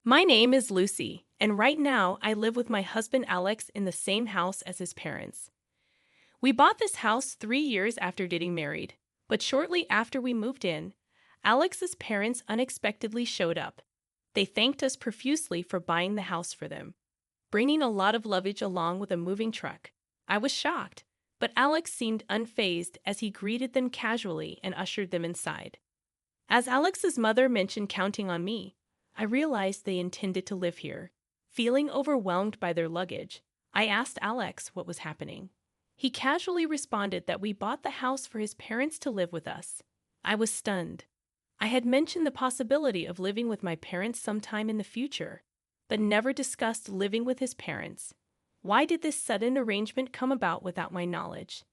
My name is Lucy, and right now I live with my husband Alex in the same house as his parents. We bought this house 3 years after getting married, but shortly after we moved in, Alex's parents unexpectedly showed up. They thanked us profusely for buying the house for them, bringing a lot of luggage along with a moving truck. I was shocked, but Alex seemed unfazed as he greeted them casually and ushered them inside. As Alex's mother mentioned counting on me, I realized they intended to live here. Feeling overwhelmed by their luggage, I asked Alex what was happening. He casually responded that we bought the house for his parents to live with us. I was stunned. I had mentioned the possibility of living with my parents sometime in the future, but never discussed living with his parents. Why did this sudden arrangement come about without my knowledge?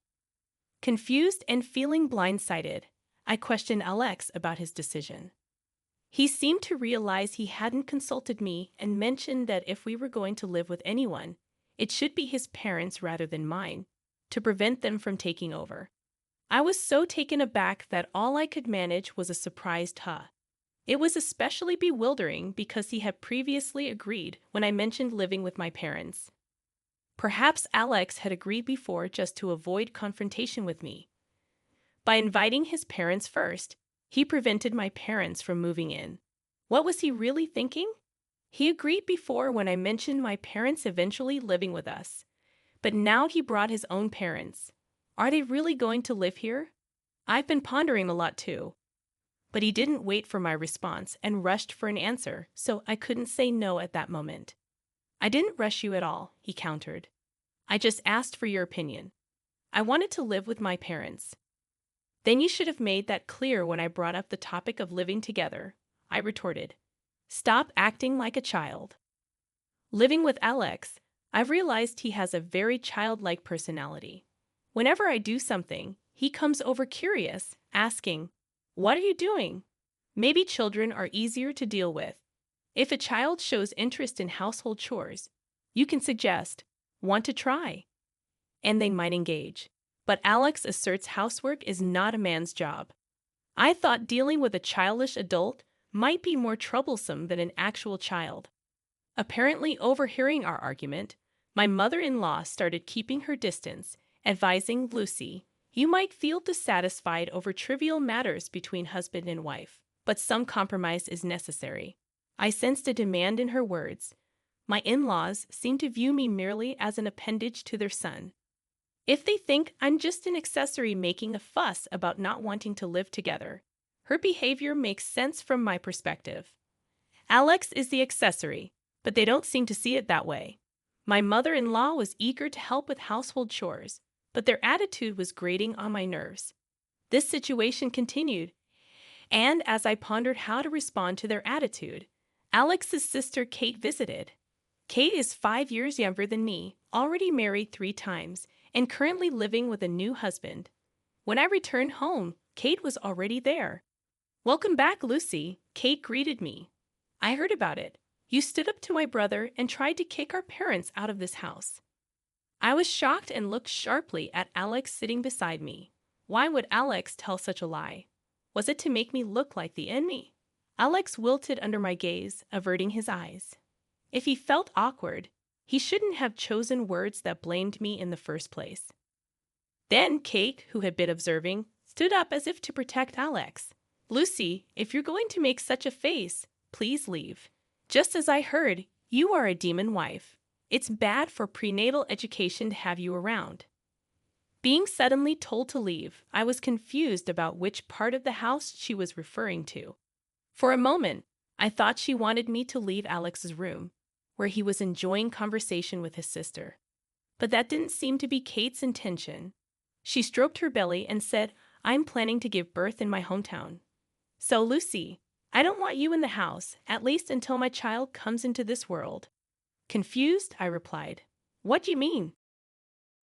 Confused and feeling blindsided, I questioned Alex about his decision. He seemed to realize he hadn't consulted me and mentioned that if we were going to live with anyone, it should be his parents rather than mine, to prevent them from taking over. I was so taken aback that all I could manage was a surprised huh. It was especially bewildering because he had previously agreed when I mentioned living with my parents. Perhaps Alex had agreed before just to avoid confrontation with me. By inviting his parents first, he prevented my parents from moving in. What was he really thinking? He agreed before when I mentioned my parents eventually living with us, but now he brought his own parents. Are they really going to live here? I've been pondering a lot too. But he didn't wait for my response and rushed for an answer, so I couldn't say no at that moment. I didn't rush you at all, he countered. I just asked for your opinion. I wanted to live with my parents. Then you should have made that clear when I brought up the topic of living together, I retorted. Stop acting like a child. Living with Alex, I've realized he has a very childlike personality. Whenever I do something, he comes over curious, asking, "What are you doing?" Maybe children are easier to deal with. If a child shows interest in household chores, you can suggest, "Want to try?" and they might engage. But Alex asserts housework is not a man's job. I thought dealing with a childish adult might be more troublesome than an actual child. Apparently overhearing our argument, my mother-in-law started keeping her distance, advising Lucy, "You might feel dissatisfied over trivial matters between husband and wife, but some compromise is necessary." I sensed a demand in her words. My in-laws seem to view me merely as an appendage to their son. If they think I'm just an accessory making a fuss about not wanting to live together, her behavior makes sense from my perspective. Alex is the accessory, but they don't seem to see it that way. My mother-in-law was eager to help with household chores, but their attitude was grating on my nerves. This situation continued, and as I pondered how to respond to their attitude, Alex's sister Kate visited. Kate is 5 years younger than me, already married 3 times, and currently living with a new husband. When I returned home, Kate was already there. "Welcome back, Lucy," Kate greeted me. "I heard about it. You stood up to my brother and tried to kick our parents out of this house." I was shocked and looked sharply at Alex sitting beside me. Why would Alex tell such a lie? Was it to make me look like the enemy? Alex wilted under my gaze, averting his eyes. If he felt awkward, he shouldn't have chosen words that blamed me in the first place. Then Kate, who had been observing, stood up as if to protect Alex. "Lucy, if you're going to make such a face, please leave. Just as I heard, you are a demon wife. It's bad for prenatal education to have you around." Being suddenly told to leave, I was confused about which part of the house she was referring to. For a moment, I thought she wanted me to leave Alex's room, where he was enjoying conversation with his sister. But that didn't seem to be Kate's intention. She stroked her belly and said, "I'm planning to give birth in my hometown. So, Lucy, I don't want you in the house, at least until my child comes into this world." Confused, I replied, "What do you mean?"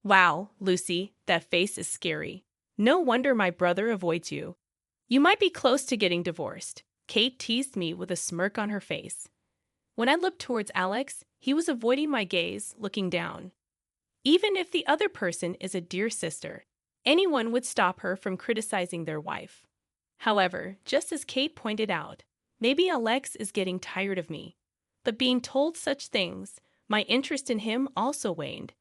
"Wow, Lucy, that face is scary. No wonder my brother avoids you. You might be close to getting divorced." Kate teased me with a smirk on her face. When I looked towards Alex, he was avoiding my gaze, looking down. Even if the other person is a dear sister, anyone would stop her from criticizing their wife. However, just as Kate pointed out, maybe Alex is getting tired of me. But being told such things, my interest in him also waned.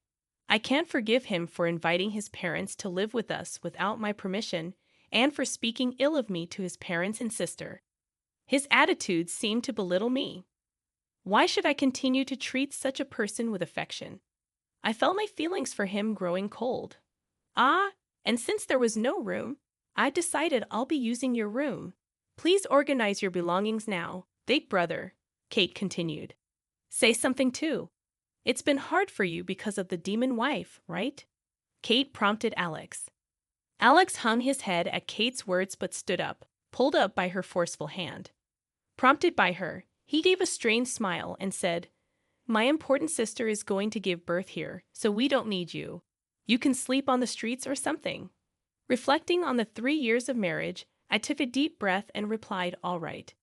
I can't forgive him for inviting his parents to live with us without my permission and for speaking ill of me to his parents and sister. His attitude seemed to belittle me. Why should I continue to treat such a person with affection? I felt my feelings for him growing cold. And since there was no room, I decided I'll be using your room. Please organize your belongings now, big brother, Kate continued. Say something too. It's been hard for you because of the demon wife, right? Kate prompted Alex. Alex hung his head at Kate's words but stood up, pulled up by her forceful hand. Prompted by her, he gave a strained smile and said, My important sister is going to give birth here, so we don't need you. You can sleep on the streets or something. Reflecting on the 3 years of marriage, I took a deep breath and replied, All right.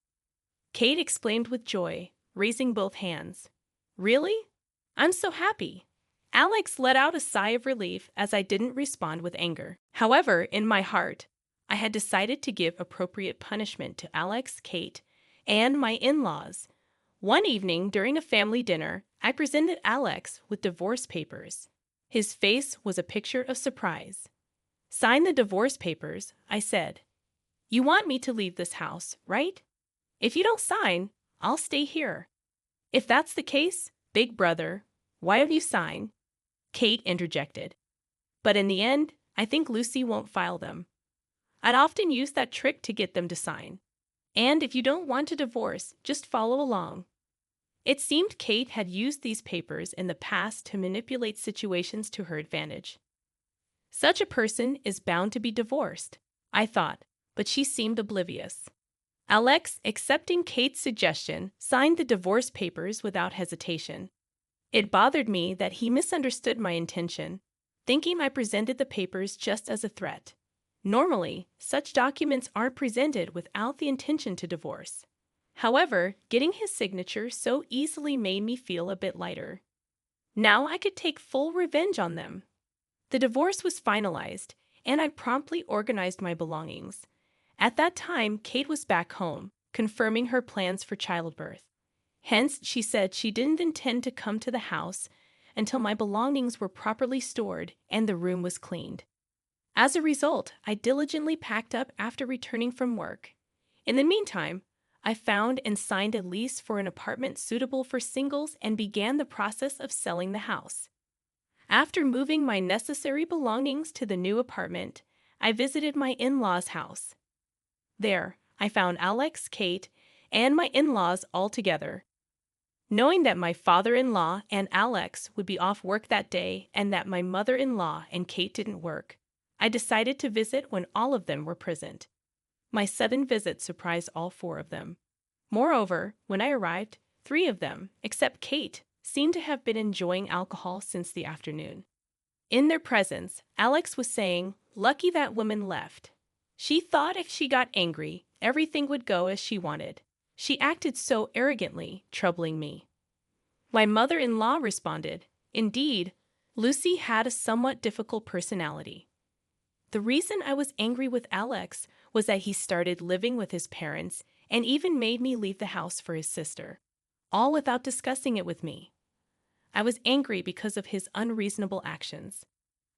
Kate exclaimed with joy, raising both hands. Really? I'm so happy. Alex let out a sigh of relief as I didn't respond with anger. However, in my heart, I had decided to give appropriate punishment to Alex, Kate, and my in-laws. One evening during a family dinner, I presented Alex with divorce papers. His face was a picture of surprise. Sign the divorce papers, I said. You want me to leave this house, right? If you don't sign, I'll stay here. If that's the case, big brother, why have you signed? Kate interjected. But in the end, I think Lucy won't file them. I'd often use that trick to get them to sign. And if you don't want a divorce, just follow along. It seemed Kate had used these papers in the past to manipulate situations to her advantage. Such a person is bound to be divorced, I thought, but she seemed oblivious. Alex, accepting Kate's suggestion, signed the divorce papers without hesitation. It bothered me that he misunderstood my intention, thinking I presented the papers just as a threat. Normally, such documents aren't presented without the intention to divorce. However, getting his signature so easily made me feel a bit lighter. Now I could take full revenge on them. The divorce was finalized, and I promptly organized my belongings. At that time, Kate was back home, confirming her plans for childbirth. Hence, she said she didn't intend to come to the house until my belongings were properly stored and the room was cleaned. As a result, I diligently packed up after returning from work. In the meantime, I found and signed a lease for an apartment suitable for singles and began the process of selling the house. After moving my necessary belongings to the new apartment, I visited my in-laws' house. There, I found Alex, Kate, and my in-laws all together. Knowing that my father-in-law and Alex would be off work that day and that my mother-in-law and Kate didn't work, I decided to visit when all of them were present. My sudden visit surprised all 4 of them. Moreover, when I arrived, 3 of them, except Kate, seemed to have been enjoying alcohol since the afternoon. In their presence, Alex was saying, "Lucky that woman left. She thought if she got angry, everything would go as she wanted. She acted so arrogantly, troubling me." My mother-in-law responded, "Indeed, Lucy had a somewhat difficult personality." The reason I was angry with Alex was that he started living with his parents and even made me leave the house for his sister, all without discussing it with me. I was angry because of his unreasonable actions.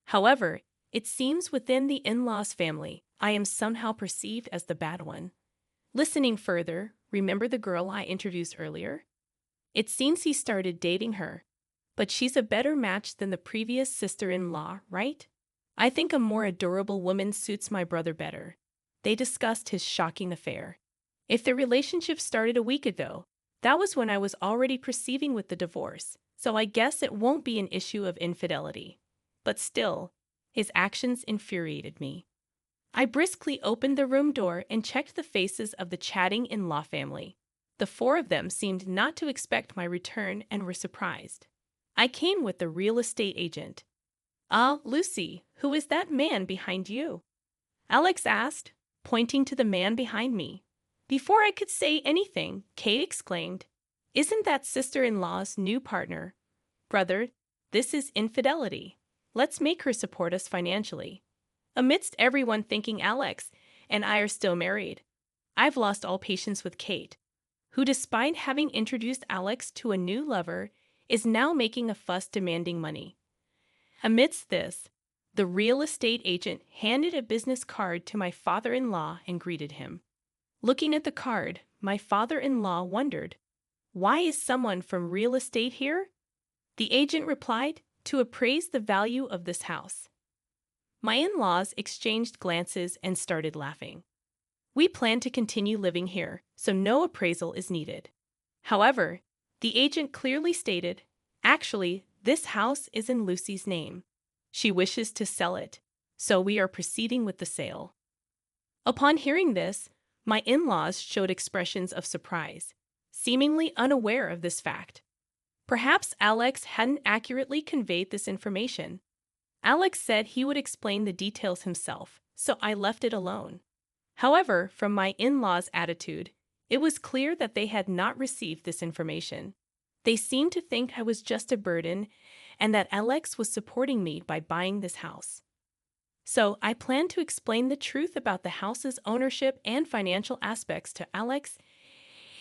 However, it seems within the in-laws family, I am somehow perceived as the bad one. Listening further, remember the girl I introduced earlier? It seems he started dating her, but she's a better match than the previous sister-in-law, right? I think a more adorable woman suits my brother better. They discussed his shocking affair. If the relationship started a week ago, that was when I was already proceeding with the divorce, so I guess it won't be an issue of infidelity. But still, his actions infuriated me. I briskly opened the room door and checked the faces of the chatting in-law family. The 4 of them seemed not to expect my return and were surprised. I came with the real estate agent. "Ah, Lucy, who is that man behind you?" Alex asked, pointing to the man behind me. Before I could say anything, Kate exclaimed, "Isn't that sister-in-law's new partner? Brother, this is infidelity. Let's make her support us financially." Amidst everyone thinking Alex and I are still married, I've lost all patience with Kate. who, despite having introduced Alex to a new lover, is now making a fuss demanding money. Amidst this, the real estate agent handed a business card to my father-in-law and greeted him. Looking at the card, my father-in-law wondered, "Why is someone from real estate here?" The agent replied, "To appraise the value of this house." My in-laws exchanged glances and started laughing. "We plan to continue living here, so no appraisal is needed." However, the agent clearly stated, "Actually, this house is in Lucy's name. She wishes to sell it, so we are proceeding with the sale." Upon hearing this, my in-laws showed expressions of surprise, seemingly unaware of this fact. Perhaps Alex hadn't accurately conveyed this information. Alex said he would explain the details himself, so I left it alone. However, from my in-laws' attitude, it was clear that they had not received this information. They seemed to think I was just a burden and that Alex was supporting me by buying this house. So I plan to explain the truth about the house's ownership and financial aspects to Alex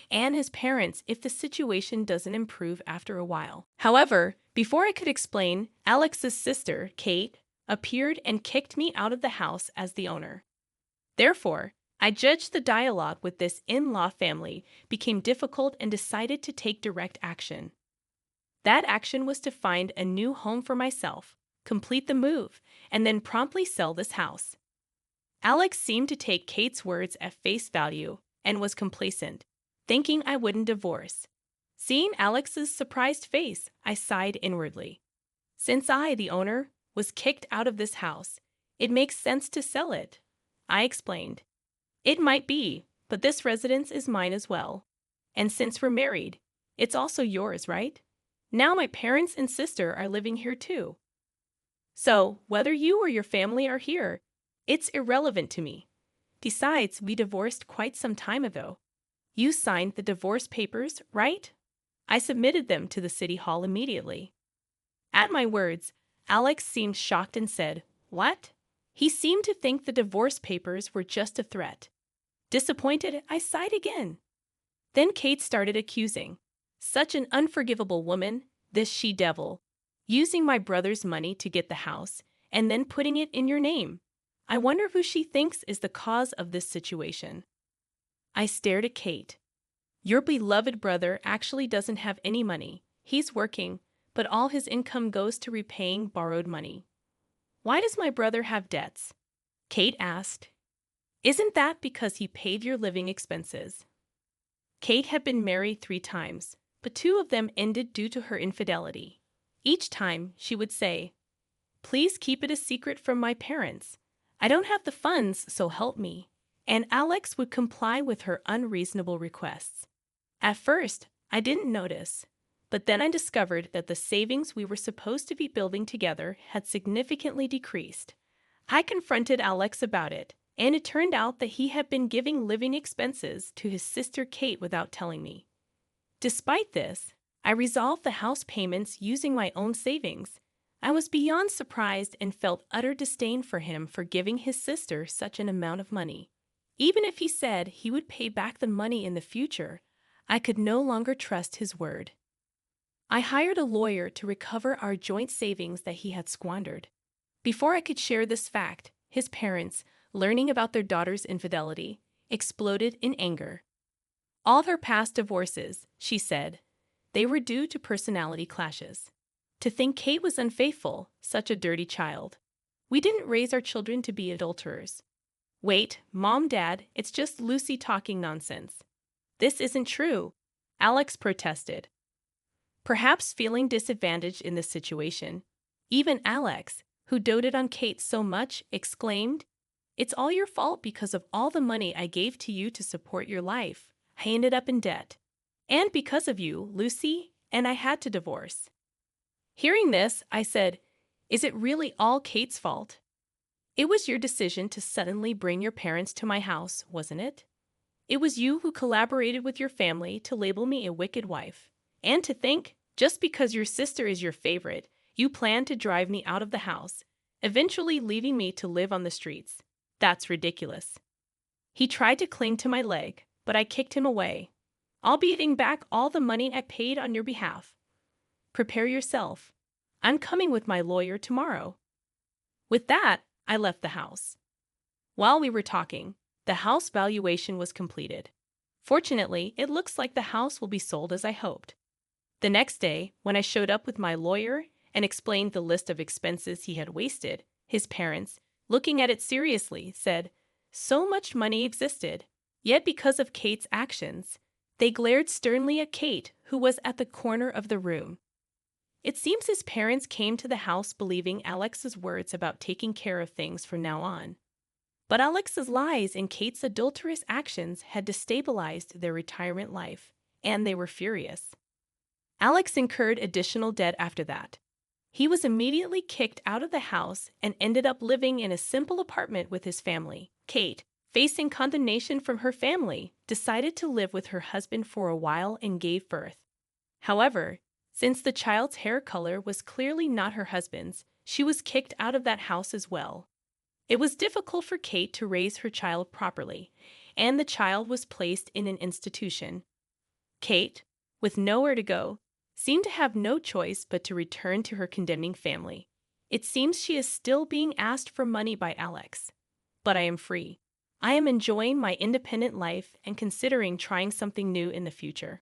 and his parents if the situation doesn't improve after a while. However, before I could explain, Alex's sister, Kate, appeared and kicked me out of the house as the owner. Therefore, I judged the dialogue with this in-law family became difficult and decided to take direct action. That action was to find a new home for myself, complete the move, and then promptly sell this house. Alex seemed to take Kate's words at face value and was complacent, thinking I wouldn't divorce. Seeing Alex's surprised face, I sighed inwardly. Since I, the owner, was kicked out of this house, it makes sense to sell it, I explained. It might be, but this residence is mine as well. And since we're married, it's also yours, right? Now my parents and sister are living here too. So, whether you or your family are here, it's irrelevant to me. Besides, we divorced quite some time ago. You signed the divorce papers, right? I submitted them to the city hall immediately. At my words, Alex seemed shocked and said, "What?" He seemed to think the divorce papers were just a threat. Disappointed, I sighed again. Then Kate started accusing. "Such an unforgivable woman, this she-devil, using my brother's money to get the house, and then putting it in your name. I wonder who she thinks is the cause of this situation." I stared at Kate. "Your beloved brother actually doesn't have any money. He's working, but all his income goes to repaying borrowed money." "Why does my brother have debts?" Kate asked. "Isn't that because he paid your living expenses?" Kate had been married 3 times, but 2 of them ended due to her infidelity. Each time, she would say, "Please keep it a secret from my parents. I don't have the funds, so help me." And Alex would comply with her unreasonable requests. At first, I didn't notice, but then I discovered that the savings we were supposed to be building together had significantly decreased. I confronted Alex about it, and it turned out that he had been giving living expenses to his sister Kate without telling me. Despite this, I resolved the house payments using my own savings. I was beyond surprised and felt utter disdain for him for giving his sister such an amount of money. Even if he said he would pay back the money in the future, I could no longer trust his word. I hired a lawyer to recover our joint savings that he had squandered. Before I could share this fact, his parents, learning about their daughter's infidelity, exploded in anger. All her past divorces, she said, they were due to personality clashes. To think Kate was unfaithful, such a dirty child. We didn't raise our children to be adulterers. Wait, Mom, Dad, it's just Lucy talking nonsense. This isn't true, Alex protested. Perhaps feeling disadvantaged in this situation, even Alex, who doted on Kate so much, exclaimed, "It's all your fault because of all the money I gave to you to support your life. I ended up in debt. And because of you, Lucy, and I had to divorce." Hearing this, I said, "Is it really all Kate's fault? It was your decision to suddenly bring your parents to my house, wasn't it? It was you who collaborated with your family to label me a wicked wife. And to think, just because your sister is your favorite, you plan to drive me out of the house, eventually leaving me to live on the streets. That's ridiculous." He tried to cling to my leg, but I kicked him away. I'll be getting back all the money I paid on your behalf. Prepare yourself. I'm coming with my lawyer tomorrow." With that, I left the house. While we were talking, the house valuation was completed. Fortunately, it looks like the house will be sold as I hoped. The next day, when I showed up with my lawyer and explained the list of expenses he had wasted, his parents, looking at it seriously, said, "So much money existed. Yet because of Kate's actions, they glared sternly at Kate, who was at the corner of the room." It seems his parents came to the house believing Alex's words about taking care of things from now on. But Alex's lies and Kate's adulterous actions had destabilized their retirement life, and they were furious. Alex incurred additional debt after that. He was immediately kicked out of the house and ended up living in a simple apartment with his family. Kate, facing condemnation from her family, decided to live with her husband for a while and gave birth. However, since the child's hair color was clearly not her husband's, she was kicked out of that house as well. It was difficult for Kate to raise her child properly, and the child was placed in an institution. Kate, with nowhere to go, seemed to have no choice but to return to her condemning family. It seems she is still being asked for money by Alex. But I am free. I am enjoying my independent life and considering trying something new in the future.